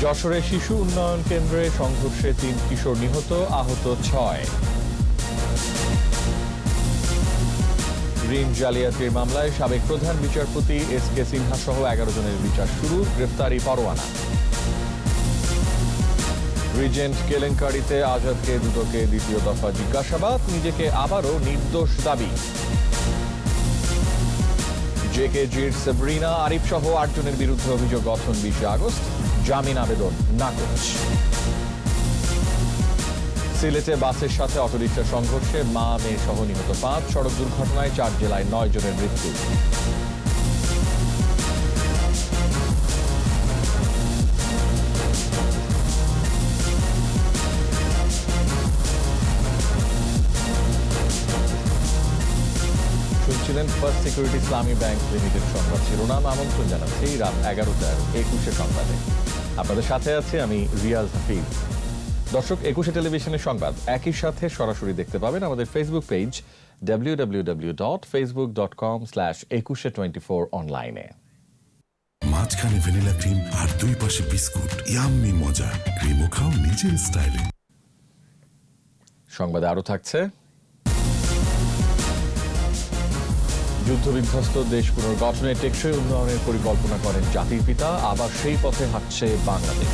যশোরে শিশু উন্নয়ন কেন্দ্রে সংঘর্ষে ৩ কিশোর নিহত, আহত ৬। ঋণ জালিয়াতির মামলায় সাবেক প্রধান বিচারপতি এসকে সিনহা সহ ১১ জনের বিচার শুরু, গ্রেফতারি পরোয়ানা। রিজেন্ট কেলেঙ্কারিতে আজাদকে দুদকে দ্বিতীয় দফা জিজ্ঞাসাবাদ, নিজেকে আবারও নির্দোষ দাবি। জেকেজির সাবরিনা আরিফ সহ ৮ জনের বিরুদ্ধে অভিযোগ গঠন ২০ আগস্ট, জামিন আবেদন নাকচ। সিলেটে বাসের সাথে অটোরিকশার সংঘর্ষে মা মেয়ে সহ নিহত ৫, সড়ক দুর্ঘটনায় ৪ জেলায় ৯ জনের মৃত্যু। শুনছিলেন ফার্স্ট সিকিউরিটি ইসলামী ব্যাংক লিমিটেড সংবাদ শিরোনাম। আমন্ত্রণ জানাচ্ছি রাত ১১টার ২১শে সংবাদে। আপনাদের সাথে আছি আমি রিয়াজ হাফিজ। দর্শক, ২১শে টেলিভিশনের সংবাদ একই সাথে সরাসরি দেখতে পাবেন আমাদের ফেসবুক পেজ www.facebook.com/2124 অনলাইনে। মাঝখানে ভ্যানিলা ক্রিম আর দুই পাশে বিস্কুট, ইয়াম্মি মজা। ক্রিমও খাও নিজের স্টাইলে। সংবাদে আরো থাকছে, যুদ্ধবিধ্বস্ত দেশ পুনর্গঠনে টেকসই উন্নয়নের পরিকল্পনা করেন জাতির পিতা, আবার সেই পথে হাঁটছে বাংলাদেশ।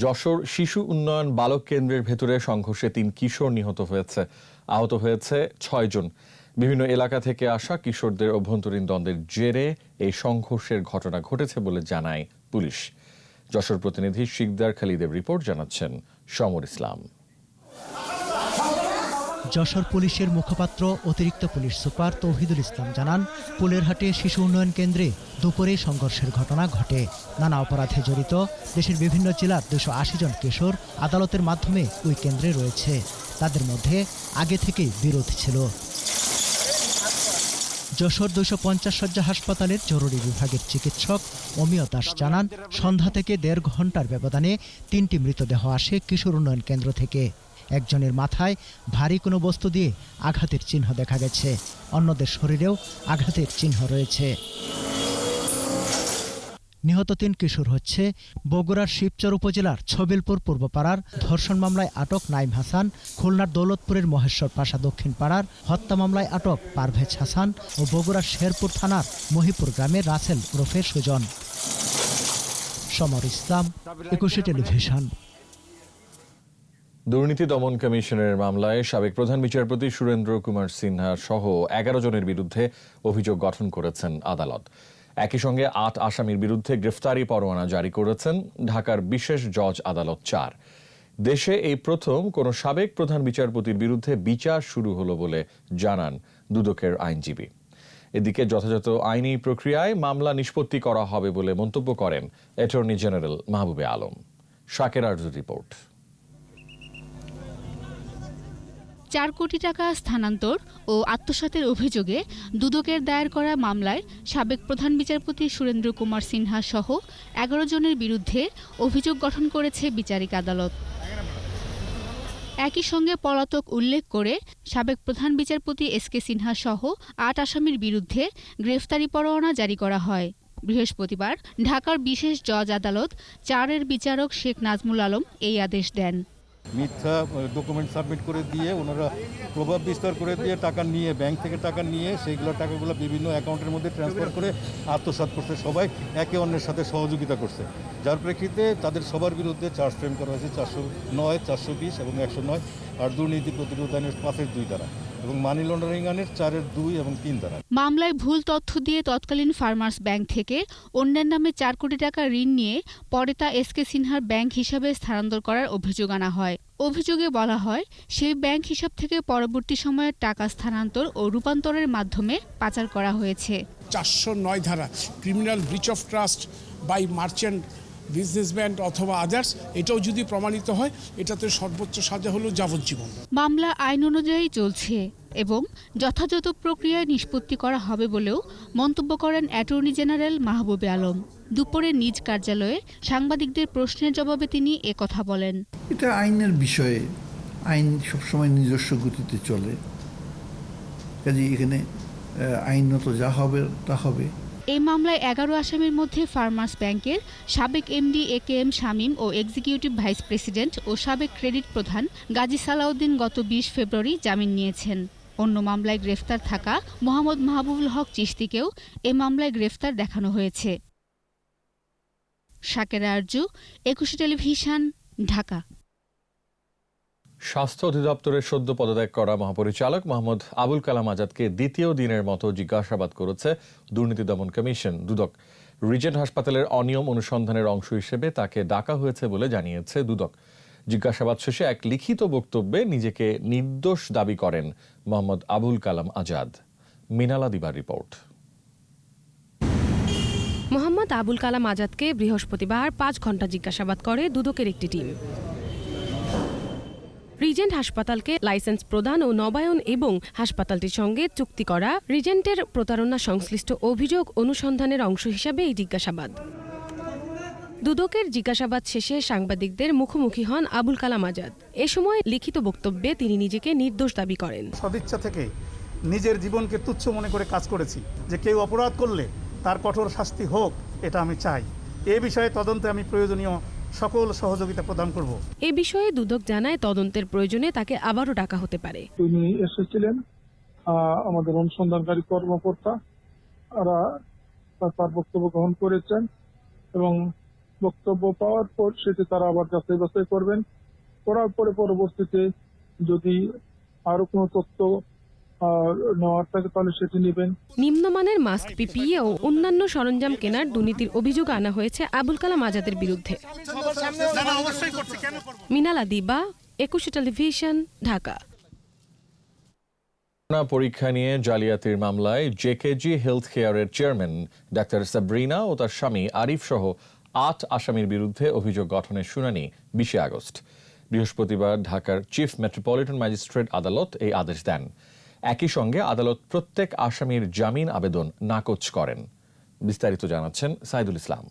যশোর শিশু উন্নয়ন বালক কেন্দ্রের ভেতরে সংঘর্ষে ৩ কিশোর নিহত হয়েছে, আহত হয়েছে ৬ জন। বিভিন্ন এলাকা থেকে আসা কিশোরদের অভ্যন্তরীণ দ্বন্দ্বের জেরে এই সংঘর্ষের ঘটনা ঘটেছে বলে জানায় পুলিশ। যশোর প্রতিনিধি শিকদার খালিদের রিপোর্ট, জানাচ্ছেন সমর ইসলাম। যশোর পুলিশের মুখপাত্র অতিরিক্ত পুলিশ সুপার তৌহিদুল ইসলাম জানান, পুলেরহাটে শিশু উন্নয়ন কেন্দ্রে দুপুরে সংঘর্ষের ঘটনা ঘটে। নানা অপরাধে জড়িত দেশের বিভিন্ন জেলার ২৮০ জন কিশোর আদালতের মাধ্যমে ওই কেন্দ্রে রয়েছে। তাদের মধ্যে আগে থেকেই বিরোধ ছিল। যশোর ২৫০ শয্যা হাসপাতালের জরুরি বিভাগের চিকিৎসক অমিয় দাস জানান, সন্ধ্যা থেকে ১.৫ ঘন্টার ব্যবধানে ৩টি মৃতদেহ আসে কিশোর উন্নয়ন কেন্দ্র থেকে। একজনের মাথায় ভারী কোনো বস্তু দিয়ে আঘাতের চিহ্ন দেখা গেছে, অন্যদের শরীরেও আঘাতের চিহ্ন রয়েছে। নিহত ৩ কিশোর হচ্ছে বগুড়ার শিবচর উপজেলার ছবিলপুর পূর্বপাড়ার ধর্ষণ মামলায় আটক নাইম হাসান, খুলনার দৌলতপুরের মহেশ্বর পাশা দক্ষিণ পাড়ার হত্যা মামলায় আটক পারভেজ হাসান ও বগুড়ার শেরপুর থানার মহিপুর গ্রামের রাসেল ওরফে সুজন। সমর ইসলাম, ২১শে টেলিভিশন। দুর্নীতি দমন কমিশনের মামলায় সাবেক প্রধান বিচারপতি সুরেন্দ্র কুমার সিনহা সহ ১১ জনের বিরুদ্ধে অভিযোগ গঠন করেছেন আদালত। একই সঙ্গে ৮ আসামির বিরুদ্ধে গ্রেফতারি পরোয়ানা জারি করেছেন ঢাকার বিশেষ জজ আদালত ৪। দেশে এই প্রথম কোনো সাবেক প্রধান বিচারপতির বিরুদ্ধে বিচার শুরু হলো বলে জানান দুদকের আইনজীবী। এদিকে যথাযথ আইনি প্রক্রিয়ায় মামলা নিষ্পত্তি করা হবে বলে মন্তব্য করেন অ্যাটর্নি জেনারেল মাহবুবে আলম। শাকের আরজুর রিপোর্ট। ৪ কোটি টাকা স্থানান্তর ও আত্মসাতের অভিযোগে দুদকের দায়ের করা মামলায় সাবেক প্রধান বিচারপতি সুরেন্দ্র কুমার সিনহা সহ ১১ জনের বিরুদ্ধে অভিযোগ গঠন করেছে বিচারিক আদালত। একই সঙ্গে পলাতক উল্লেখ করে সাবেক প্রধান বিচারপতি এসকে সিনহা সহ ৮ আসামির বিরুদ্ধে গ্রেফতারি পরোয়ানা জারি করা হয়। বৃহস্পতিবার ঢাকার বিশেষ জজ আদালত ৪-এর বিচারক শেখ নাজমুল আলম এই আদেশ দেন। মিথ্যা ডকুমেন্ট সাবমিট করে দিয়ে ওনারা প্রভাব বিস্তার করে দিয়ে টাকা নিয়ে ব্যাংক থেকে টাকা নিয়ে সেইগুলো টাকাগুলো বিভিন্ন অ্যাকাউন্টের মধ্যে ট্রান্সফার করে আত্মসাৎ করছে। সবাই একে অন্যের সাথে সহযোগিতা করছে, যার প্রেক্ষিতে তাদের সবার বিরুদ্ধে চার্জ ফ্রেম করা হয়েছে ৪০৯, ৪২০ এবং ১০৯, আর দুর্নীতি প্রতিরোধ আইনের ৫-এর ২ ধারা এবং মানি লন্ডারিং আইনের ৪-এর ২ এবং ৩ ধারা। মামলায় ভুল তথ্য দিয়ে তৎকালীন ফার্মার্স ব্যাংক থেকে অন্যের নামে ৪ কোটি টাকা ঋণ নিয়ে পরে তা এসকে সিনহার ব্যাংক হিসাবে স্থানান্তর করার অভিযোগ আনা হয়। অভিযোগে বলা হয়, সেই ব্যাংক হিসাব থেকে পরবর্তী সময়ে টাকা স্থানান্তর ও রূপান্তরের মাধ্যমে পাচার করা হয়েছে। ৪০৯ ধারা criminal breach of trust by merchant businessman অথবা আদার্স, এটাও যদি প্রমাণিত হয় এটাতে সর্বোচ্চ সাজা হলো যাবজ্জীবন। মামলা আইন অনুযায়ী চলছে এবং যথাযথ প্রক্রিয়ায় নিষ্পত্তি করা হবে বলেও মন্তব্য করেন অ্যাটর্নি জেনারেল মাহবুবে আলম। দুপুরে নিজ কার্যালয়ে সাংবাদিকদের প্রশ্নের জবাবে তিনি একথা বলেন। এটা আইনের বিষয়ে, আইন সবসময় নিজস্ব গতিতে চলে, কাজে এখানে আইনত যা হবে তা হবে। এই মামলায় 11 আসামির মধ্যে ফার্মার্স ব্যাংকের সাবেক এমডি AKM শামীম ও এক্সিকিউটিভ ভাইস প্রেসিডেন্ট ও সাবেক ক্রেডিট প্রধান গাজী সালাউদ্দিন গত 20 ফেব্রুয়ারি জামিন নিয়েছেন। অন্য মামলায় গ্রেফতার থাকা মোহাম্মদ মাহবুবুল হক চিশতিকেও এই মামলায় গ্রেফতার দেখানো হয়েছে। শাকেরা আরজু, 21 টেলিভিশন, ঢাকা। স্বাস্থ্য অধিদপ্তরের সদ্য পদত্যাগ করা মহাপরিচালক মোহাম্মদ আবুল কালাম আজাদকে দ্বিতীয় দিনের মতো জিজ্ঞাসাবাদ করেছে দুর্নীতি দমন কমিশন দুদক। রিজেন্ট হাসপাতালের অনিয়ম অনুসন্ধানের অংশ হিসেবে তাকে ডাকা হয়েছে বলে জানিয়েছে দুদক। জিজ্ঞাসাবাদ শেষে এক লিখিত বক্তব্যে নিজেকে নির্দোষ দাবি করেন মোহাম্মদ আবুল কালাম আজাদ। মিনালা দিবার রিপোর্ট। মোহাম্মদ আবুল কালাম আজাদকে বৃহস্পতিবার 5 ঘণ্টা জিজ্ঞাসাবাদ করে দুদকের একটি টিম। রিজেন্ট হাসপাতালকে লাইসেন্স প্রদান ও নবায়ন এবং হাসপাতালটির সঙ্গে চুক্তি করা রিজেন্টের প্রতারণা সংশ্লিষ্ট অভিযোগ অনুসন্ধানের অংশ হিসাবে এই জিজ্ঞাসাবাদ। দুদকের জিজ্ঞাসাবাদ শেষে সাংবাদিকদের মুখোমুখি হন আবুল কালাম আজাদ। এ সময় লিখিত বক্তব্যে তিনি নিজেকে নির্দোষ দাবি করেন। সদিচ্ছা থেকে নিজের জীবনকে তুচ্ছ মনে করে কাজ করেছি, যে কেউ অপরাধ করলে তার কঠোর শাস্তি হোক, এটা আমি চাই। এ বিষয়ে তদন্তে আমি প্রয়োজনীয় সকল সহযোগিতা প্রদান করব। এ বিষয়ে দুদক জানায় তদন্তের প্রয়োজনে তাকে আবারও ডাকা হতে পারে। তিনি এসেছিলেন, আমাদের অনুসন্ধানকারী কর্মকর্তা তার বক্তব্য গ্রহণ করেছেন এবং বক্তব্য পাওয়ার পর সেটি তারা আবার যাচাই বাছাই করবেন। করার পরে পরবর্তীতে যদি আরো কোনো তথ্য নেওয়ার থাকে তাহলে সেটি নেবেন। নিম্নমানের মাস্ক, পিপিই ও অন্যান্য সরঞ্জাম কেনার দুর্নীতির অভিযোগ আনা হয়েছে আবুল কালাম আজাদের বিরুদ্ধে। মিনালা দিবা, 21 টেলিভিশন, ঢাকা। পরীক্ষা নিয়ে জালিয়াতির মামলায় জেকেজি হেলথ কেয়ারের চেয়ারম্যান ডাক্তার সাবরিনা ও তার স্বামী আরিফ সহ 8 আসামির বিরুদ্ধে অভিযোগ গঠনের শুনানি 20 আগস্ট। বৃহস্পতিবার ঢাকার চিফ মেট্রোপলিটন ম্যাজিস্ট্রেট আদালত এই আদেশ দেন। একই সঙ্গে আদালত প্রত্যেক আসামির জামিন আবেদন নাকচ করেন। বিস্তারিত জানাচ্ছেন সাইদুল ইসলাম।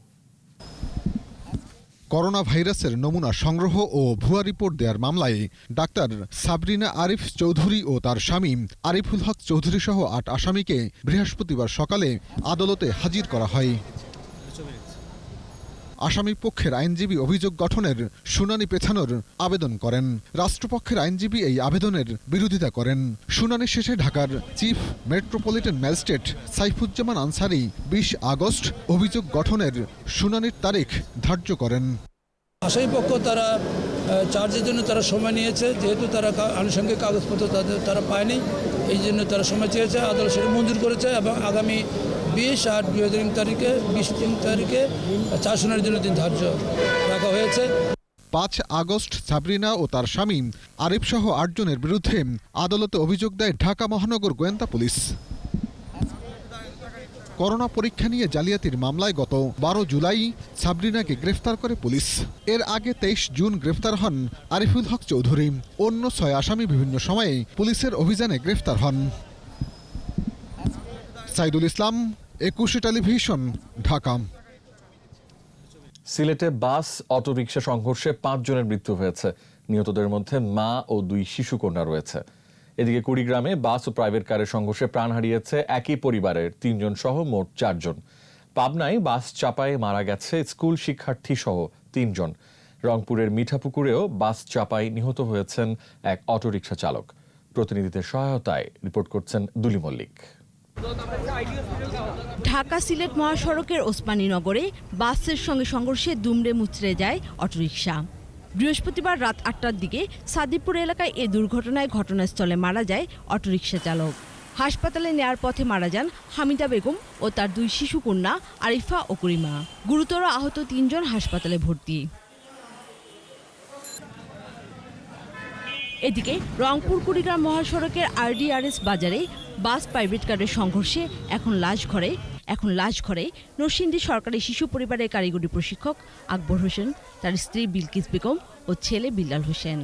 করোনা ভাইরাসের নমুনা সংগ্রহ ও ভুয়া রিপোর্ট দেওয়ার মামলায় ডাক্তার সাবরিনা আরিফ চৌধুরী ও তার স্বামী আরিফুল হক চৌধুরী সহ 8 আসামিকে বৃহস্পতিবার সকালে আদালতে হাজির করা হয়। আসামি পক্ষের আইনজীবী অভিযোগ গঠনের শুনানি পেছানোর আবেদন করেন। রাষ্ট্রপক্ষের আইনজীবী এই আবেদনের বিরোধিতা করেন। শুনানি শেষে ঢাকার chief metropolitan magistrate Saifuzzaman Ansari 20 August অভিযোগ গঠনের শুনানির তারিখ ধার্য করেন। আসামি পক্ষ তারা চার্জের জন্য তারা সময় নিয়েছে, যেহেতু তারা আনুষঙ্গিক কাগজপত্র তারা পায়নি, এই জন্য তারা সময় চেয়েছে। আদালত সেটা মঞ্জুর করেছে এবং আগামী 20/8/2003 তারিখে 4 শুনানির জন্য দিন ধার্য রাখা হয়েছে। 5 আগস্ট সাবরিনা ও তার স্বামী আরিফ সহ 8 জনের বিরুদ্ধে আদালতে অভিযোগ দেয় ঢাকা মহানগর গোয়েন্দা পুলিশ। করোনা পরীক্ষা নিয়ে জালিয়াতির মামলায় গত 12 জুলাই সাবরিনাকে গ্রেফতার করে পুলিশ। এর আগে 23 জুন গ্রেফতার হন আরিফুল হক চৌধুরী। অন্য 6 আসামি বিভিন্ন সময়ে পুলিশের অভিযানে গ্রেফতার হন। সাইদুল ইসলাম, 21 টেলিভিশন, ঢাকা। সিলেটে বাস অটোরিকশা সংঘর্ষে 5 জনের মৃত্যু হয়েছে। নিহতদের মধ্যে মা ও 2 শিশুকন্যা রয়েছে। এদিকে কুড়িগ্রামে বাস ও প্রাইভেট কারের সংঘর্ষে প্রাণ হারিয়েছে একই পরিবারের 3 জন সহ মোট 4 জন। পাবনায় বাস চাপায় মারা গেছে স্কুল শিক্ষার্থী সহ 3 জন। রংপুরের মিঠাপুকুরেও বাস চাপায় নিহত হয়েছেন এক অটোরিকশা চালক। প্রতিনিধিদের সহায়তায় রিপোর্ট করছেন দুলি মল্লিক। ঢাকা সিলেট মহাসড়কের ওসমানীনগরে বাসের সঙ্গে সংঘর্ষে দুমড়ে মুচড়ে যায় অটোরিকশা। বৃহস্পতিবার রাত 8টার দিকে সাদিপুর এলাকায় এ দুর্ঘটনায় ঘটনাস্থলে মারা যায় অটোরিকশা চালক। হাসপাতালে নেয়ার পথে মারা যান হামিদা বেগম ও তার 2 শিশুকন্যা আরিফা ও করিমা। গুরুতর আহত 3 জন হাসপাতালে ভর্তি। এদিকে রংপুর কুড়িগ্রাম মহাসড়কের RDRS বাজারে বাস প্রাইভেট কারের সংঘর্ষে এখন লাশ ঘরে নরসিংদী সরকারি শিশু পরিবারের কারিগরি প্রশিক্ষক আকবর হোসেন, তার স্ত্রী বিলকিস বেগম ও ছেলে বিল্লাল হোসেন।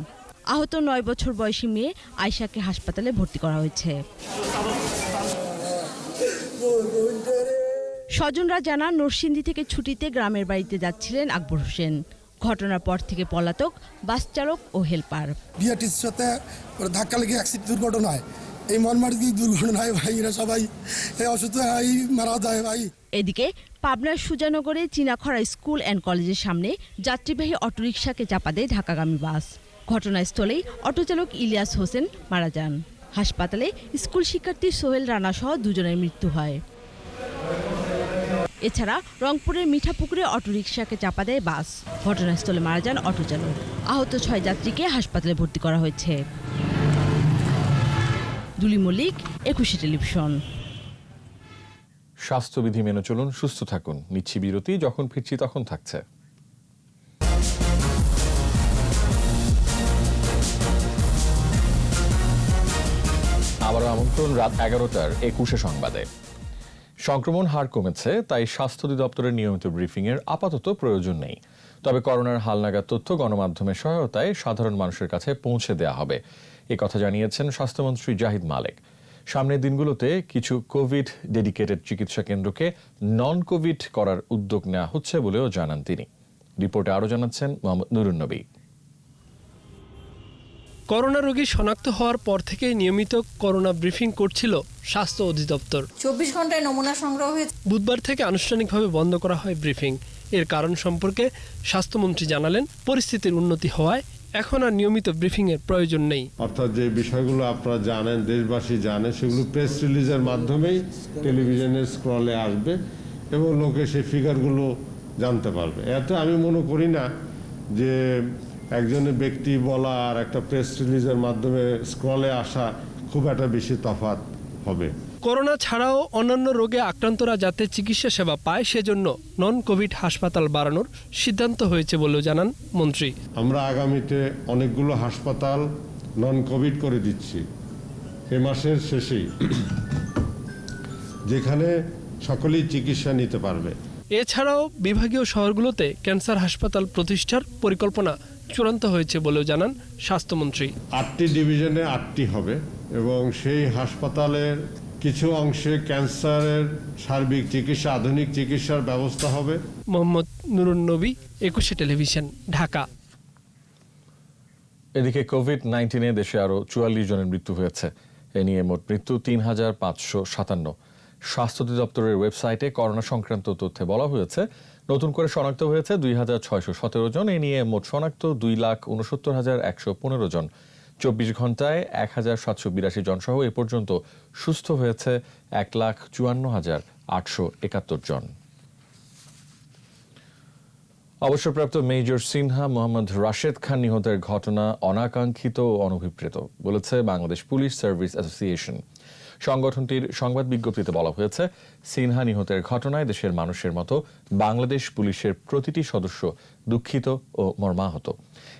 আহত 9 বছর বয়সী মেয়ে আয়শাকে হাসপাতালে ভর্তি করা হয়েছে। স্বজনরা জানান, নরসিংদী থেকে ছুটিতে গ্রামের বাড়িতে যাচ্ছিলেন আকবর হোসেন। ঘটনার পর থেকে পলাতক বাস চালক ও হেলপার। বিআরটিসির সাথে ধাক্কা লেগে অ্যাক্সিডেন্ট দুর্ঘটনায় এই মর্মান্তিক দুর্ঘটনায় ভাই এরা সবাই অসুস্থ হয় মারা যায় ভাই। এদিকে পাবনার সুজানগরে চীনাখড়া স্কুল অ্যান্ড কলেজের সামনে যাত্রীবাহী অটোরিকশাকে চাপা দেয় ঢাকাগামী বাস। ঘটনাস্থলেই অটোচালক ইলিয়াস হোসেন মারা যান। হাসপাতালে স্কুল শিক্ষার্থী সোহেল রানা সহ দুজনের মৃত্যু হয়। এছাড়া রংপুরের মিঠাপুকুরে অটোরিকশাকে চাপা দেয় বাস। ঘটনাস্থলে মারা যান অটোচালক। আহত 6 যাত্রীকে হাসপাতালে ভর্তি করা হয়েছে। দুলি মল্লিক, 21 টেলিভিশন। স্বাস্থ্যবিধি মেনে চলুন, সুস্থ থাকুন। নিচ্ছি বিরতি, যখন ফিরছি তখন থাকছে। আবারও আমন্ত্রণ রাত 11টার 21 সংবাদে। সংক্রমণ হার কমেছে, তাই স্বাস্থ্য অধিদপ্তরের নিয়মিত ব্রিফিংয়ের আপাতত প্রয়োজন নেই। তবে করোনার হালনাগাদ তথ্য গণমাধ্যমের সহায়তায় সাধারণ মানুষের কাছে পৌঁছে দেওয়া হবে, কথা জানিয়েছেন স্বাস্থ্যমন্ত্রী জাহিদ মালেক। সামনের দিনগুলোতে কিছু কোভিড ডেডিকেটেড চিকিৎসা কেন্দ্রকে নন কোভিড করার উদ্যোগ নেওয়া হচ্ছে বলেও জানান তিনি। রিপোর্টে আরও জানাচ্ছেন মোহাম্মদ নুরুন্নবী। করোনা রোগী শনাক্ত হওয়ার পর থেকেই নিয়মিত করোনা ব্রিফিং করছিল স্বাস্থ্য অধিদপ্তর। 24 ঘন্টায় নমুনা সংগ্রহ হয়েছে। বুধবার থেকে আনুষ্ঠানিকভাবে বন্ধ করা হয় ব্রিফিং। এর কারণ সম্পর্কে স্বাস্থ্যমন্ত্রী জানালেন, পরিস্থিতির উন্নতি হওয়ায় এখন আর নিয়মিত ব্রিফিং এর প্রয়োজন নেই। অর্থাৎ যে বিষয়গুলো আপনারা জানেন, দেশবাসী জানে, সেগুলো প্রেস রিলিজের মাধ্যমেই টেলিভিশনের স্ক্রলে আসবে এবং লোকে সেই ফিগারগুলো জানতে পারবে। এতে আমি মনে করি না যে একজনের ব্যক্তি বলা আর একটা প্রেস রিলিজের মাধ্যমে স্ক্রলে আসা খুব একটা বেশি তফাৎ হবে। করোনা ছাড়াও অন্যান্য রোগে আক্রান্তরা যাতে চিকিৎসা সেবা পায়, সেজন্য নন কোভিড হাসপাতাল বাড়ানোর সিদ্ধান্ত হয়েছে বলেও জানান মন্ত্রী। আমরা আগামীতে অনেকগুলো হাসপাতাল নন কোভিড করে দিচ্ছি এ মাসের শেষেই, যেখানে সকলেই চিকিৎসা নিতে পারবে। এছাড়াও বিভাগীয় শহরগুলোতে ক্যান্সার হাসপাতাল প্রতিষ্ঠার পরিকল্পনা চূড়ান্ত হয়েছে বলেও জানান স্বাস্থ্যমন্ত্রী। 8টি ডিভিশনে 8টি হবে এবং সেই হাসপাতালের কিছু অংশে ক্যান্সারের সার্বিক চিকিৎসা, আধুনিক চিকিৎসার ব্যবস্থা হবে। মোহাম্মদ নুরুন্নবী, 21 টেলিভিশন, ঢাকা। এদিকে কোভিড-19 দেশে আরও 44 জনের মৃত্যু হয়েছে। এ নিয়ে মোট মৃত্যু 3557। স্বাস্থ্য অধিদপ্তরের ওয়েবসাইটে করোনা সংক্রান্ত তথ্যে বলা হয়েছে, নতুন করে শনাক্ত হয়েছে 2617 জন। এ নিয়ে মোট শনাক্ত 2,69,115 জন। 24 ঘন্টায় 1782 জন সহ এ পর্যন্ত সুস্থ হয়েছে 1,54,871 জন। অবসরপ্রাপ্ত মেজর সিনহা মোহাম্মদ রাশেদ খান নিহতের ঘটনা অনাকাঙ্ক্ষিত ও অনভিপ্রেত বলেছে বাংলাদেশ পুলিশ সার্ভিস অ্যাসোসিয়েশন। সংগঠনটির সংবাদ বিজ্ঞপ্তিতে বলা হয়েছে, সিনহা নিহতের ঘটনায় দেশের মানুষের মতো বাংলাদেশ পুলিশের প্রতিটি সদস্য দুঃখিত ও মর্মাহত।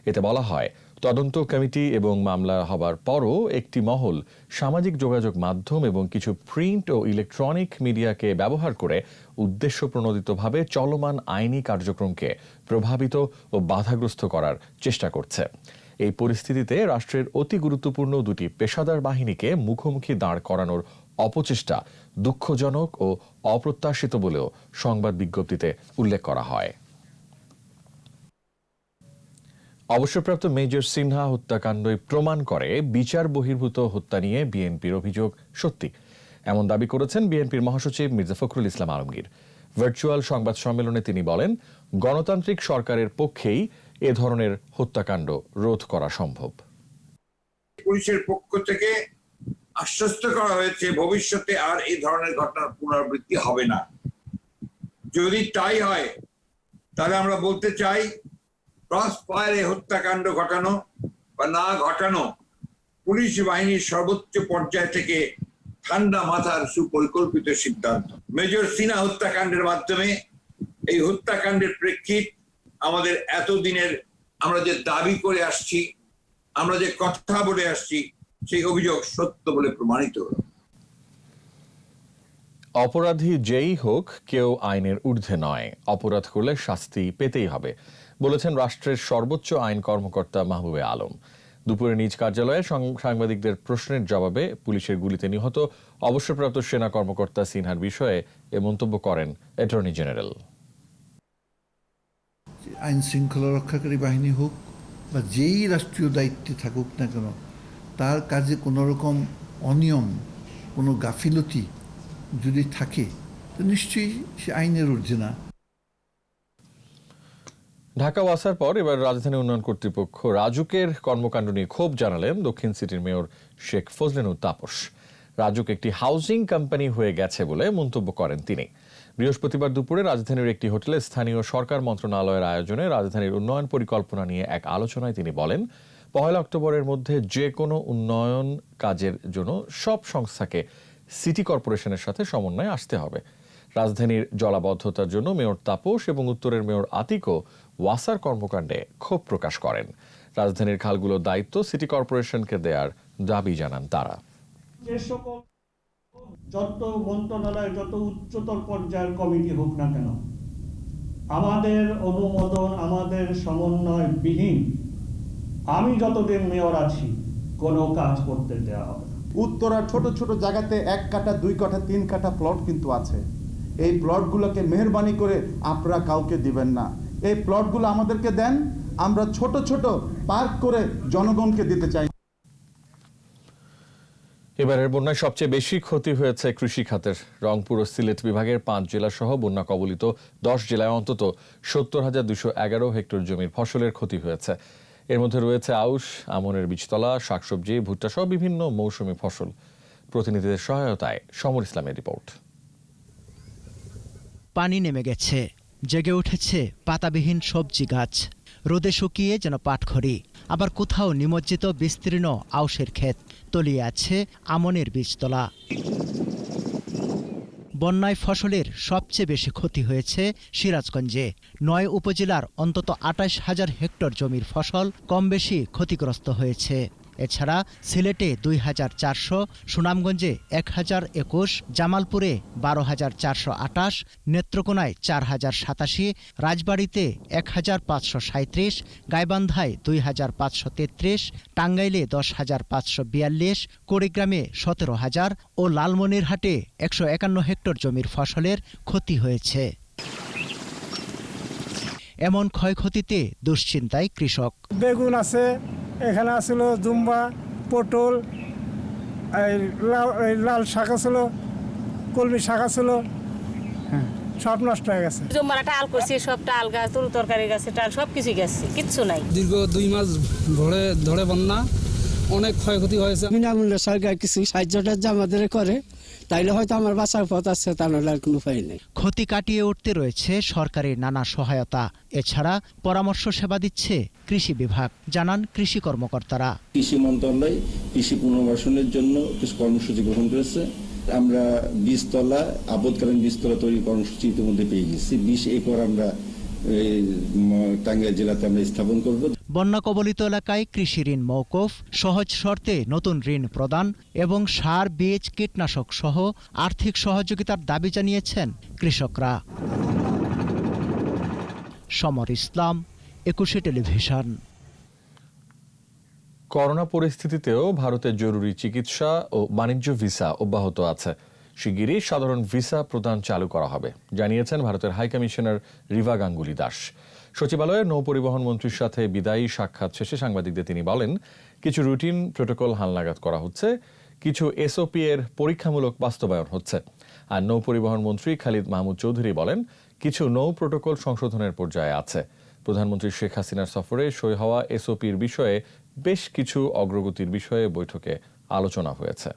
এতে বলা হয়, তদন্ত কমিটি এবং মামলা হবার পরও একটি মহল সামাজিক যোগাযোগ মাধ্যম এবং কিছু প্রিন্ট ও ইলেকট্রনিক মিডিয়াকে ব্যবহার করে উদ্দেশ্যপ্রণোদিতভাবে চলমান আইনি কার্যক্রমকে প্রভাবিত ও বাধাগ্রস্ত করার চেষ্টা করছে। এই পরিস্থিতিতে রাষ্ট্রের অতি গুরুত্বপূর্ণ দুটি পেশাদার বাহিনীকে মুখোমুখি দাঁড় করানোর অপচেষ্টা দুঃখজনক ও অপ্রত্যাশিত বলেও সংবাদ বিজ্ঞপ্তিতে উল্লেখ করা হয়। অবসরপ্রাপ্ত মেজর সিনহা হত্যাকাণ্ডই প্রমাণ করে বিচার বহির্ভূত হত্যা নিয়ে বিএনপির অভিযোগ সত্যি, এমন দাবি করেছেন বিএনপির মহাসচিব মির্জা ফখরুল ইসলাম আলমগীর। ভার্চুয়াল সংবাদ সম্মেলনে তিনি বলেন, গণতান্ত্রিক সরকারের পক্ষেই এ ধরনের হত্যাকাণ্ড রোধ করা সম্ভব। পুলিশের পক্ষ থেকে আশ্বস্ত করা হয়েছে ভবিষ্যতে আর এই ধরনের ঘটনার পুনরাবৃত্তি হবে না। যদি তাই হয় তাহলে আমরা বলতে চাই, ক্রস ফায়ারে হত্যাকাণ্ড ঘটানো বা না ঘটানো পুলিশ বাহিনীর সর্বোচ্চ পর্যায় থেকে ঠান্ডা মাথার সুপরিকল্পিত সিদ্ধান্ত। মেজর সিনহা হত্যাকাণ্ডের মাধ্যমে এই হত্যাকাণ্ডের প্রেক্ষিত আমাদের এতদিনের আমরা যে দাবি করে আসছি, আমরা যে কথা বলে আসছি, সেই অভিযোগ সত্য বলে প্রমাণিত হল। অপরাধী যেই হোক, কেউ আইনের ঊর্ধ্বে নয়। অপরাধ করলে শাস্তি পেতেই হবে বলেছেন রাষ্ট্রের সর্বোচ্চ আইন কর্মকর্তা মাহবুবে আলম। দুপুরে নিজ কার্যালয়ে সাংবাদিকদের প্রশ্নের জবাবে পুলিশের গুলিতে নিহত অবসরপ্রাপ্ত সেনা কর্মকর্তা সিনহার বিষয়ে এ মন্তব্য করেন অ্যাটর্নি জেনারেল। আইন শৃঙ্খলা রক্ষাকারী বাহিনী হোক বা যেই রাষ্ট্রীয় দায়িত্বে থাকুক না কেন, তার কাজে কোনো রকম অনিয়ম, কোনো গাফিলতি যদি থাকে তো নিশ্চয়ই সে আইনের ঊর্ধ্বে না। ঢাকা ওয়াসার পর এবার রাজধানী উন্নয়ন কর্তৃপক্ষ রাজুকের কর্মকাণ্ড নিয়ে ক্ষোভ জানালেন দক্ষিণ সিটির মেয়র শেখ ফজলেনুর তাপস। রাজুক একটি হাউজিং কোম্পানি হয়ে গেছে বলে মন্তব্য করেন তিনি। বৃহস্পতিবার দুপুরে রাজধানীর একটি হোটেলে স্থানীয় সরকার মন্ত্রণালয়ের আয়োজনে রাজধানীর উন্নয়ন পরিকল্পনা নিয়ে এক আলোচনায় তিনি বলেন, 1 অক্টোবরের মধ্যে যে কোনো উন্নয়ন কাজের জন্য সব সংস্থাকে সিটি কর্পোরেশনের সাথে সমন্বয়ে আসতে হবে। রাজধানীর জলাবদ্ধতার জন্য মেয়র তাপস এবং উত্তরের মেয়র আতিকও ওয়াসার কর্মকাণ্ডে ক্ষোভ প্রকাশ করেন। রাজধানীর খালগুলোর দায়িত্ব সিটি কর্পোরেশনকে দেওয়ার দাবি জানান তারা। যে সকল যত মন্ত্রণালয়, যত উচ্চতর পর্যায়ের কমিটি হোক না কেন, আমাদের অনুমোদন, আমাদের সমন্বয় বিহীন আমি যতদিন মেয়র আছি কোনো কাজ করতে দেওয়া হবে না। উত্তরার ছোট ছোট জায়গাতে 1 কাঠা, 2 কাঠা, 3 কাঠা প্লট কিন্তু আছে। এই প্লটগুলোকে মেহেরবানি করে আপনারা কাউকে দিবেন না। এই প্লটগুলো আমাদেরকে দেন, আমরা ছোট ছোট পার্ক করে জনগণকে দিতে চাই। এবারের বন্যায় সবচেয়ে বেশি ক্ষতি হয়েছে কৃষি খাতের। রংপুর ও সিলেট বিভাগের 5 জেলা সহ বন্যা কবলিত 10 জেলায় অন্তত 70,211 হেক্টর জমির ফসলের ক্ষতি হয়েছে। এর মধ্যে রয়েছে আউশ, আমনের বীজতলা, শাকসবজি, ভুট্টা সহ বিভিন্ন মৌসুমী ফসল। প্রতিনিধিদের সহায়তায় সমর ইসলামের রিপোর্ট। পানি নেমে গেছে, জেগে উঠেছে পাতাবিহীন সবজি গাছ, রোদে শুকিয়ে যেন পাটখড়ি। আবার কোথাও নিমজ্জিত বিস্তীর্ণ আউশের ক্ষেত, তলিয়ে আছে আমনের বীজতলা। বন্যায় ফসলের সবচেয়ে বেশি ক্ষতি হয়েছে সিরাজগঞ্জে। 9 উপজেলার অন্তত 28,000 হেক্টর জমির ফসল কম বেশি ক্ষতিগ্রস্ত হয়েছে। এছাড়া সিলেটে 2,400, সুনামগঞ্জে 1,021, জামালপুরে 12,428, নেত্রকোনায় 4,087, রাজবাড়ীতে 1,537, গাইবান্ধায় 2,533, টাঙ্গাইলে 10,542, কুড়িগ্রামে 17,000 ও লালমনিরহাটে 151 হেক্টর জমির ফসলের ক্ষতি হয়েছে। এমন ক্ষয়ক্ষতিতে দুশ্চিন্তায় কৃষক। বেগুন আছে, এখানে আসলো জুম্বা, পটল, লাল শাক ছিল, কলমি শাক ছিল, সব নষ্ট হয়ে গেছে। জুম্বাটা আল করছি, সবটা আল গাছ, তরকারি গাছে টাল সব কিছু গেছে, কিচ্ছু নাই। দীর্ঘ 2 মাস ধরে বন্যা, অনেক ক্ষয়ক্ষতি হয়েছে। বিনামূল্যে সরকার কিছু সাহায্যটা আমাদের করে, তাইলে হয়তো আমার বাঁচার পথ আছে, তা নাহলে আর কোনো উপায় নেই। ক্ষতি কাটিয়ে উঠতে রয়েছে সরকারি নানা সহায়তা। এছাড়া পরামর্শ সেবা দিচ্ছে কৃষি বিভাগ, জানান কৃষি কর্মকর্তারা। কৃষি মন্ত্রণালয় কৃষি পুনর্বাসনের জন্য কিছু কর্মসূচি গ্রহণ করেছে। আমরা বীজতলা, আপদকালীন বীজতলা তৈরি কর্মসূচি ইতিমধ্যে পেয়ে গেছি। 20 একর আমরা টাঙ্গাইল জেলাতে আমরা স্থাপন করব। বন্যা কবলিত এলাকায় কৃষি ঋণ মওকুফ, সহজ শর্তে নতুন ঋণ প্রদান এবং সার, বীজ, কীটনাশক সহ আর্থিক সহযোগিতার দাবি জানিয়েছেন কৃষকরা। সমর ইসলাম, 21 টেলিভিশন। করোনা পরিস্থিতিতেও ভারতের জরুরি চিকিৎসা ও বাণিজ্য ভিসা অব্যাহত আছে। শিগগিরই সাধারণ ভিসা প্রদান চালু করা হবে, জানিয়েছেন ভারতের হাই কমিশনার রিভা গাঙ্গুলি দাস। সচিবালয়ে নৌ পরিবহন মন্ত্রীর সাথে বিদায়ী সাক্ষাৎ শেষে সাংবাদিকদের তিনি বলেন, কিছু রুটিন প্রোটোকল হালনাগাদ করা হচ্ছে, কিছু এসওপি এর পরীক্ষামূলক বাস্তবায়ন হচ্ছে। আর নৌ পরিবহন মন্ত্রী খালিদ মাহমুদ চৌধুরী বলেন, কিছু নৌ প্রোটোকল সংশোধনের পর্যায়ে আছে। প্রধানমন্ত্রী শেখ হাসিনার সফরে সই হওয়া এসওপির বিষয়ে বেশ কিছু অগ্রগতির বিষয়ে বৈঠকে আলোচনা হয়েছে।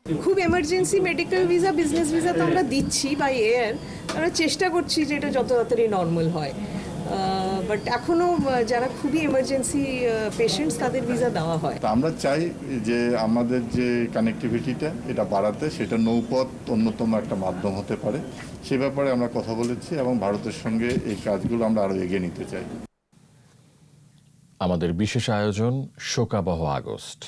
খুব emergency medical visa, business visa তো আমরা দিচ্ছি বাই এয়ার। আমরা চেষ্টা করছি যে এটা যত তাড়াতাড়ি নর্মাল হয়, বাট এখনো যারা খুবই এমার্জেন্সি পেশেন্টস তাদের ভিসা দেওয়া হয়। আমরা চাই যে আমাদের যে কানেক্টিভিটিটা এটা বাড়াতে, সেটা নৌপথ অন্যতম একটা মাধ্যম হতে পারে। সে ব্যাপারে আমরা কথা বলেছি এবং ভারতের সঙ্গে এই কাজগুলো আমরা আরো এগিয়ে নিতে চাই। আমাদের বিশেষ আয়োজন শোকাবহ আগস্ট।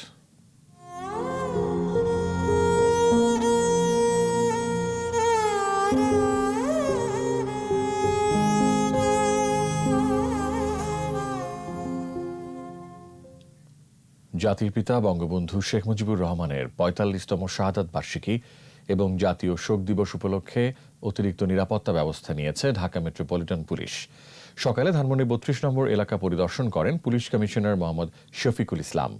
জাতির পিতা বঙ্গবন্ধু শেখ মুজিবুর রহমানের ৪৫তম শাহাদাত বার্ষিকী এবং জাতীয় শোক দিবস উপলক্ষে অতিরিক্ত নিরাপত্তা ব্যবস্থা নিয়েছে ঢাকা মেট্রোপলিটন পুলিশ। সকালে ধানমন্ডি ৩২ নম্বর এলাকা পরিদর্শন করেন পুলিশ কমিশনার মোহাম্মদ শফিকুল ইসলাম।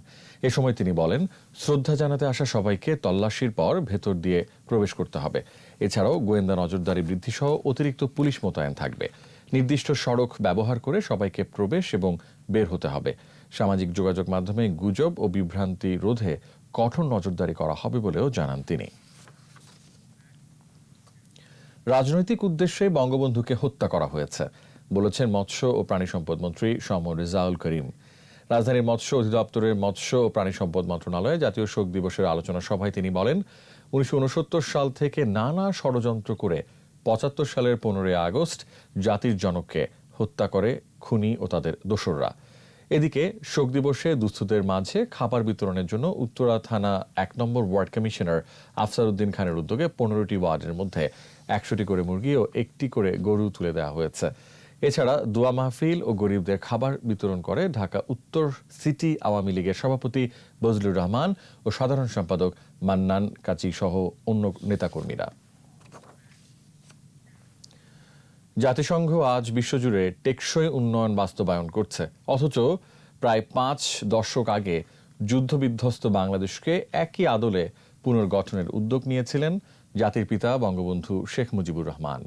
এ সময় তিনি বলেন, শ্রদ্ধা জানাতে আসা সবাইকে তল্লাশির পর ভেতর দিয়ে প্রবেশ করতে হবে। এছাড়াও গোয়েন্দা নজরদারি বৃদ্ধি সহ অতিরিক্ত পুলিশ মোতায়েন থাকবে। নির্দিষ্ট সড়ক ব্যবহার করে সবাইকে প্রবেশ এবং বের হতে হবে। সামাজিক যোগাযোগ মাধ্যমে গুজব ও বিভ্রান্তি রোধে কঠোর নজরদারি করা হবে বলেও জানান তিনি। রাজনৈতিক উদ্দেশ্যে বঙ্গবন্ধুকে হত্যা করা হয়েছে বলেছেন মৎস্য ও প্রাণী সম্পদ মন্ত্রী সম রেজাউল করিম। রাজধানীর মৎস্য অধিদপ্তরের মৎস্য ও প্রাণী সম্পদ মন্ত্রণালয়ে জাতীয় শোক দিবসের আলোচনা সভায় তিনি বলেন, 1969 সাল থেকে নানা ষড়যন্ত্র করে 75 সালের 15 আগস্ট জাতির জনককে হত্যা করে খুনি ও তাদের দোসররা। এদিকে শোক দিবসে দুস্থদের মাঝে খাবার বিতরণের জন্য উত্তরা থানা 1 নম্বর ওয়ার্ড কমিশনার আফসার উদ্দিন খানের উদ্যোগে 15টি ওয়ার্ডের মধ্যে 100টি করে মুরগি ও 1টি করে গরু তুলে দেওয়া হয়েছে। এছাড়া দোয়া মাহফিল ও গরিবদের খাবার বিতরণ করে ঢাকা উত্তর সিটি আওয়ামী লীগের সভাপতি বজলুর রহমান ও সাধারণ সম্পাদক মান্নান কাচি সহ অন্য নেতাকর্মীরা। জাতিসংঘ আজ বিশ্বজুড়ে টেকসই উন্নয়ন বাস্তবায়ন করছে, অথচ প্রায় 5 দশক আগে যুদ্ধবিধ্বস্ত বাংলাদেশকে একই আদলে পুনর্গঠনের উদ্যোগ নিয়েছিলেন জাতির পিতা বঙ্গবন্ধু শেখ মুজিবুর রহমান।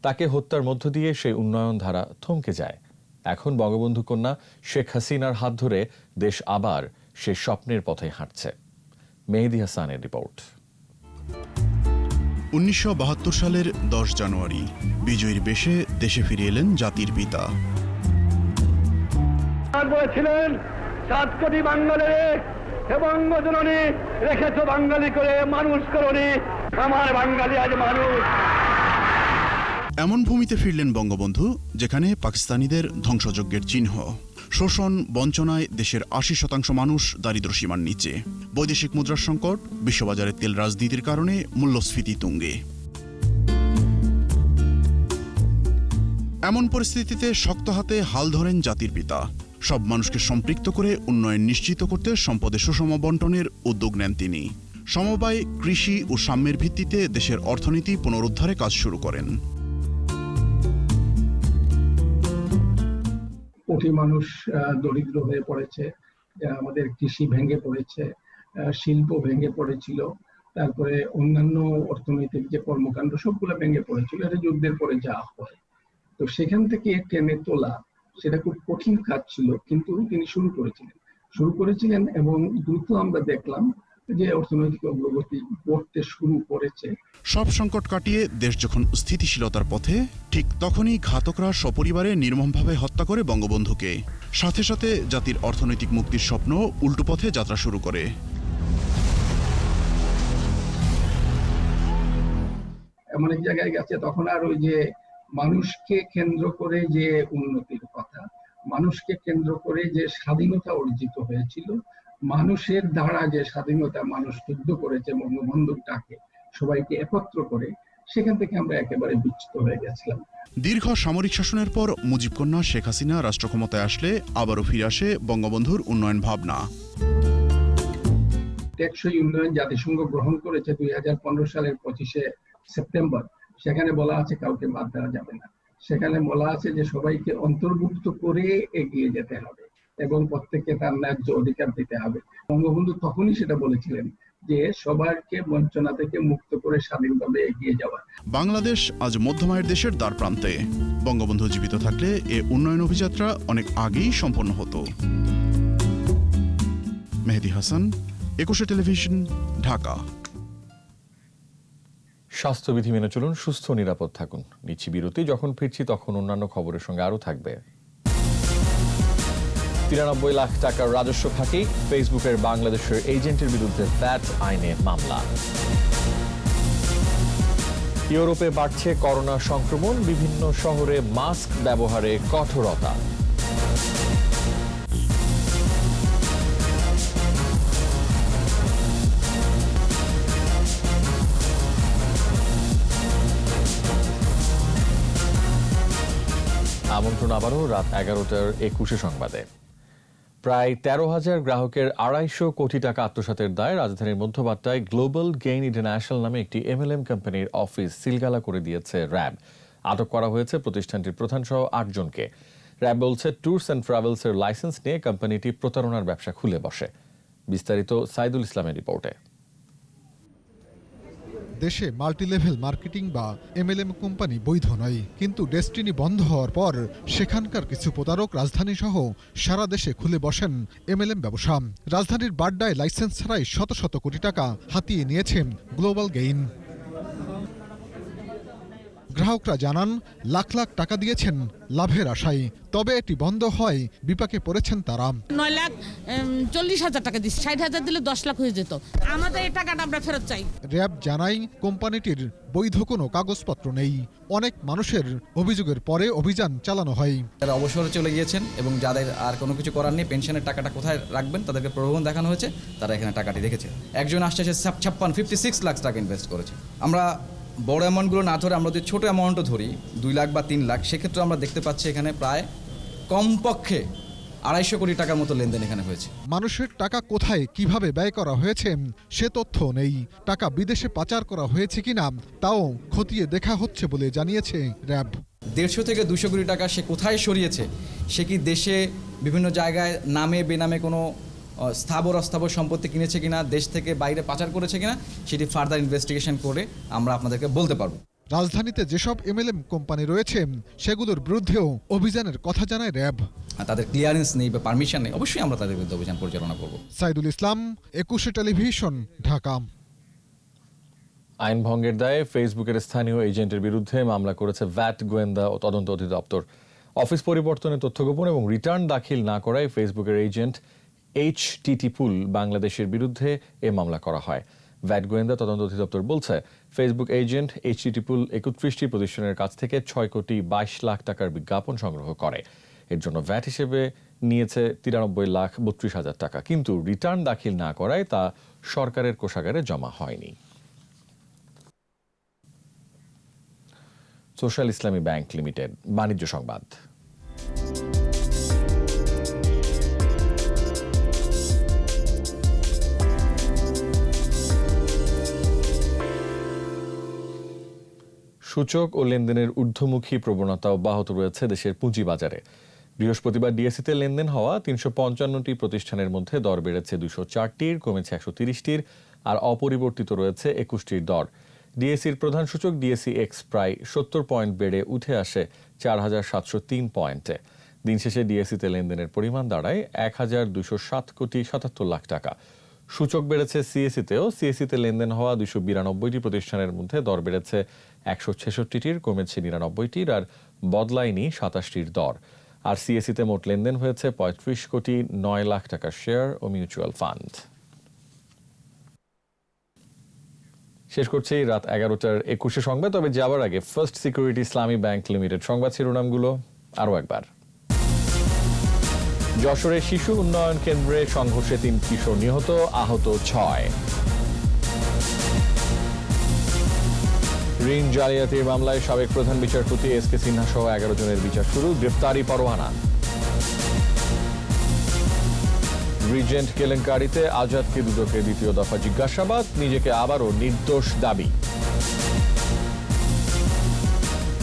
তাকে হত্যার মধ্য দিয়ে সেই উন্নয়ন ধারা থমকে যায়। এখন বঙ্গবন্ধু কন্যা শেখ হাসিনার হাত ধরে দেশ আবার সে স্বপ্নের পথে হাঁটছে। মেহেদী হাসানের রিপোর্ট। 1972 সালের 10 জানুয়ারি বিজয়ীর বেশে দেশে ফিরে এলেন জাতির পিতা। বলেছিলেন 7 কোটি বাঙালির বঙ্গজননী রেখেছ বাঙালি করে মানুষ করনি, আমার বাঙালি আজ মানুষ। এমন ভূমিতে ফিরলেন বঙ্গবন্ধু যেখানে পাকিস্তানিদের ধ্বংসযজ্ঞের চিহ্ন। শোষণ বঞ্চনায় দেশের 80% মানুষ দারিদ্র্যসীমার নিচে। বৈদেশিক মুদ্রার সংকট, বিশ্ববাজারে তেল রাজনীতির কারণে মূল্যস্ফীতি তুঙ্গে। এমন পরিস্থিতিতে শক্ত হাতে হাল ধরেন জাতির পিতা। সব মানুষকে সম্পৃক্ত করে উন্নয়ন নিশ্চিত করতে সম্পদের সুষম বন্টনের উদ্যোগ নেন তিনি। সমবায়, কৃষি ও সাম্যের ভিত্তিতে দেশের অর্থনীতি পুনরুদ্ধারে কাজ শুরু করেন। কোটি মানুষ দরিদ্র হয়ে পড়েছে, আমাদের কৃষি ভেঙে পড়েছে, শিল্প ভেঙে পড়েছিল, তারপরে অন্যান্য অর্থনৈতিক যে কর্মকাণ্ড সবগুলো ভেঙে পড়েছিল। এটা যুদ্ধের পরে যা হয়, তো সেখান থেকে টেনে তোলা সেটা খুব কঠিন কাজ ছিল, কিন্তু তিনি শুরু করেছিলেন এবং দ্রুত আমরা দেখলাম যে অর্থনৈতিক অগ্রগতি করতে শুরু করেছে। সব সংকট কাটিয়ে দেশ যখন স্থিতিশীলতার পথে, ঠিক তখনই ঘাতকরা সপরিবারে নির্মমভাবে হত্যা করে বঙ্গবন্ধুকে। সাথে সাথে জাতির অর্থনৈতিক মুক্তির স্বপ্ন উল্টো পথে যাত্রা শুরু করে। এমন এক জায়গায় গেছে তখন আর ওই যে মানুষকে কেন্দ্র করে যে উন্নতির কথা, মানুষকে কেন্দ্র করে যে স্বাধীনতা অর্জিত হয়েছিল, মানুষের দ্বারা যে স্বাধীনতা মানুষ যুদ্ধ করেছে বঙ্গবন্ধুর ডাকে সবাইকে একত্র করে, সেখান থেকে আমরা একেবারে বিচ্যুত হয়ে গেছিলাম। দীর্ঘ সামরিক শাসনের পর মুজিব কন্যা শেখ হাসিনা রাষ্ট্র ক্ষমতায় আসলে আবারও ফিরে আসে বঙ্গবন্ধুর উন্নয়ন ভাবনা। টেকসই উন্নয়ন জাতিসংঘ গ্রহণ করেছে 2015 সালের 25শে সেপ্টেম্বর। সেখানে বলা আছে কাউকে বাদ দেওয়া যাবে না। সেখানে বলা আছে যে সবাইকে অন্তর্ভুক্ত করে এগিয়ে যেতে হবে এবং প্রত্যেককে তার ন্যায্য অধিকার দিতে হবে। বঙ্গবন্ধু তখনই সেটা বলেছিলেন যে সবাইকে বঞ্চনা থেকে মুক্ত করে স্বাধীনভাবে এগিয়ে যাওয়া। বাংলাদেশ আজ মধ্যমায়ের দেশের দ্বার প্রান্তে। বঙ্গবন্ধু জীবিত থাকলে এ উন্নয়ন অভিযাত্রা অনেক আগেই সম্পন্ন হতো। মেহেদী হাসান, 21 টেলিভিশন, ঢাকা। স্বাস্থ্যবিধি মেনে চলুন, সুস্থ নিরাপদ থাকুন। নিচ্ছি বিরতি, যখন ফিরছি তখন অন্যান্য খবরের সঙ্গে আরও থাকবে। 93 লাখ টাকার রাজস্ব ফাঁকি, ফেসবুকের বাংলাদেশের এজেন্টের বিরুদ্ধে ভ্যাট আইনে মামলা। ইউরোপে বাড়ছে করোনা সংক্রমণ, বিভিন্ন শহরে মাস্ক ব্যবহারে কঠোরতা। আমন্ত্রণ আবারও রাত 11টার 21 সংবাদে। প্রায় 13,000 গ্রাহকের 250 কোটি টাকা আত্মসাতের দায় রাজধানীর মধ্যবাড্ডায় গ্লোবাল গেইন ইন্টারন্যাশনাল নামে একটি MLM কোম্পানির অফিস সিলগালা করে দিয়েছে র্যাব। আটক করা হয়েছে প্রতিষ্ঠানটির প্রধান সহ 8 জনকে। র্যাব বলছে, ট্যুরস অ্যান্ড ট্রাভেলসের লাইসেন্স নিয়ে কোম্পানিটি প্রতারণার ব্যবসা খুলে বসে। বিস্তারিত সাইদুল ইসলামের রিপোর্টে। দেশে মাল্টিলেভেল মার্কেটিং বা MLM কোম্পানি বৈধ নয়, কিন্তু ডেস্টিনি বন্ধ হওয়ার পর সেখানকার কিছু প্রতারক রাজধানী সহ সারা দেশে খুলে বসেন MLM ব্যবসা। রাজধানীর বাড্ডায় লাইসেন্স ছাড়াই শত শত কোটি টাকা হাতিয়ে নিয়েছেন গ্লোবাল গেইন। গ্রাহকরা জানান, লাখ লাখ টাকা দিয়েছেন লাভের আশায়, তবে এটি বন্ধ হয় বিপাকে পড়েছেন তারা। 9,40,000 টাকা দিচ্ছি, 60,000 দিলে 10 লাখ হয়ে যেত। আমাদের এই টাকাটা আমরা ফেরত চাই। র্যাব জানায়, কোম্পানিটির বৈধ কোনো কাগজপত্র নেই। অনেক মানুষের অভিযোগের পরে অভিযান চালানো হয়। যারা অবসরে চলে গিয়েছেন এবং যাদের আর কোনো কিছু করার নেই, পেনশনের টাকাটা কোথায় রাখবেন তাদেরকে প্রলোভন দেখানো হয়েছে, তারা এখানে টাকাটি রেখেছে। একজন আসছে, সে 56 লাখ টাকা ইনভেস্ট করেছে। আমরা বড় অ্যামাউন্টগুলো না ধরে আমরা যদি ছোটো অ্যামাউন্টও ধরি, 2 লাখ বা 3 লাখ, সেক্ষেত্রে আমরা দেখতে পাচ্ছি এখানে প্রায় কমপক্ষে 250 কোটি টাকার মতো লেনদেন এখানে হয়েছে। মানুষের টাকা কোথায় কিভাবে ব্যয় করা হয়েছে সে তথ্য নেই। টাকা বিদেশে পাচার করা হয়েছে কিনা তাও খতিয়ে দেখা হচ্ছে বলে জানিয়েছে র্যাব। 150 থেকে 200 কোটি টাকা সে কোথায় সরিয়েছে, সে কি দেশে বিভিন্ন জায়গায় নামে বেনামে কোনো স্থাবর অস্থাবর সম্পত্তি কিনেছে কিনা, দেশ থেকে বাইরে পাচার করেছে কিনা, সেটি ফার্দার ইনভেস্টিগেশন করে আমরা আপনাদেরকে বলতে পারবো। রাজধানীতে যেসব MLM কোম্পানি রয়েছে সেগুলোর বিরুদ্ধেও অভিযানের কথা জানায় র্যাব। তাদের ক্লিয়ারেন্স নেই বা পারমিশন নেই, অবশ্যই আমরা তাদের বিরুদ্ধে অভিযান পরিচালনা করব। সাইদুল ইসলাম, 21 টেলিভিশন, ঢাকা। আইন ভঙ্গের দায়ে ফেসবুকের স্থানীয় এজেন্টের বিরুদ্ধে মামলা করেছে ভ্যাট গোয়েন্দা ও তদন্ত অধিদপ্তর। অফিস পরিবর্তনের তথ্য গোপন এবং রিটার্ন দাখিল না করায় ফেসবুকের এজেন্ট HTT পুল বাংলাদেশের বিরুদ্ধে এ মামলা করা হয়। ভ্যাট গোয়েন্দা তদন্ত অধিদপ্তর বলছে, ফেসবুক এজেন্ট HTT পুল 31টি প্রতিষ্ঠানের কাছ থেকে 6,22 লাখ টাকার বিজ্ঞাপন সংগ্রহ করে। এর জন্য ভ্যাট হিসেবে নিয়েছে 93,32,000 টাকা, কিন্তু রিটার্ন দাখিল না করায় তা সরকারের কোষাগারে জমা হয়নি। সোশ্যাল ইসলামী ব্যাংক লিমিটেড বাণিজ্য সংবাদ। সূচক ও লেনদেনের ঊর্ধ্বমুখী প্রবণতা অব্যাহত রয়েছে দেশের পুঁজিবাজারে। বৃহস্পতিবার ডিএসইতে লেনদেন হওয়া 355টি প্রতিষ্ঠানের মধ্যে দর বেড়েছে 204টির, কমেছে 130টির, আর অপরিবর্তিত রয়েছে 21টির দর। ডিএসইর প্রধান সূচক DSEX প্রায় 70 পয়েন্ট বেড়ে উঠে আসে 4,703 পয়েন্টে। দিন শেষে ডিএসইতে লেনদেনের পরিমাণ দাঁড়ায় 1,207,77 লাখ টাকা। সূচক বেড়েছে সিএসইতেও। সিএসইতে লেনদেন হওয়া 292টি প্রতিষ্ঠানের মধ্যে দর বেড়েছে 166টির, কমেছে 99টির, আর বদলায়নি 27টির দর। আর সিএসইতে মোট লেনদেন হয়েছে 35,09 লাখ টাকার শেয়ার ও মিউচুয়াল ফান্ড। শেষ করছি রাত 11টার 21 সংবাদ। তবে যাওয়ার আগে ফার্স্ট সিকিউরিটি ইসলামী ব্যাংক লিমিটেড সংবাদ শিরোনামগুলো আরও একবার। যশোরে শিশু উন্নয়ন কেন্দ্রে সংঘর্ষে 3 কিশোর নিহত, আহত 6। ঋণ জালিয়াতির মামলায় সাবেক প্রধান বিচারপতি SK সিনহা সহ 11 জনের বিচার শুরু, গ্রেফতারি পরোয়ানা। রিজেন্ট কেলেঙ্কারিতে আজাদকে দুদকের 2য় দফা জিজ্ঞাসাবাদ, নিজেকে আবারও নির্দোষ দাবি।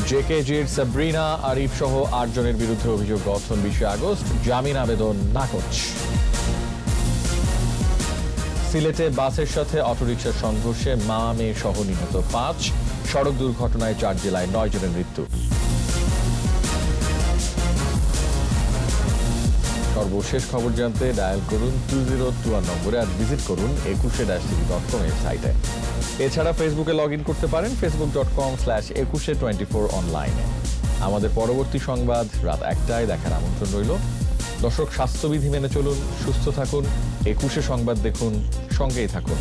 জেকেজির সাবরিনা আরিফ সহ 8 জনের বিরুদ্ধে অভিযোগ গঠন 20 আগস্ট, জামিন আবেদন নাকচ। সিলেটে বাসের সাথে অটোরিকশার সংঘর্ষে মা মেয়ে সহ নিহত 5, সড়ক দুর্ঘটনায় 4 জেলায় 9 জনের মৃত্যু। সর্বশেষ খবর জানতে ডায়াল করুন 2021 নম্বরে, আর ভিজিট করুন 21-tv.com এর সাইটে। এছাড়া ফেসবুকে লগ ইন করতে পারেন facebook.com/2124 অনলাইনে। আমাদের পরবর্তী সংবাদ রাত 1টায় দেখার আমন্ত্রণ রইল। দর্শক, স্বাস্থ্যবিধি মেনে চলুন, সুস্থ থাকুন, 21 সংবাদ দেখুন, সঙ্গেই থাকুন।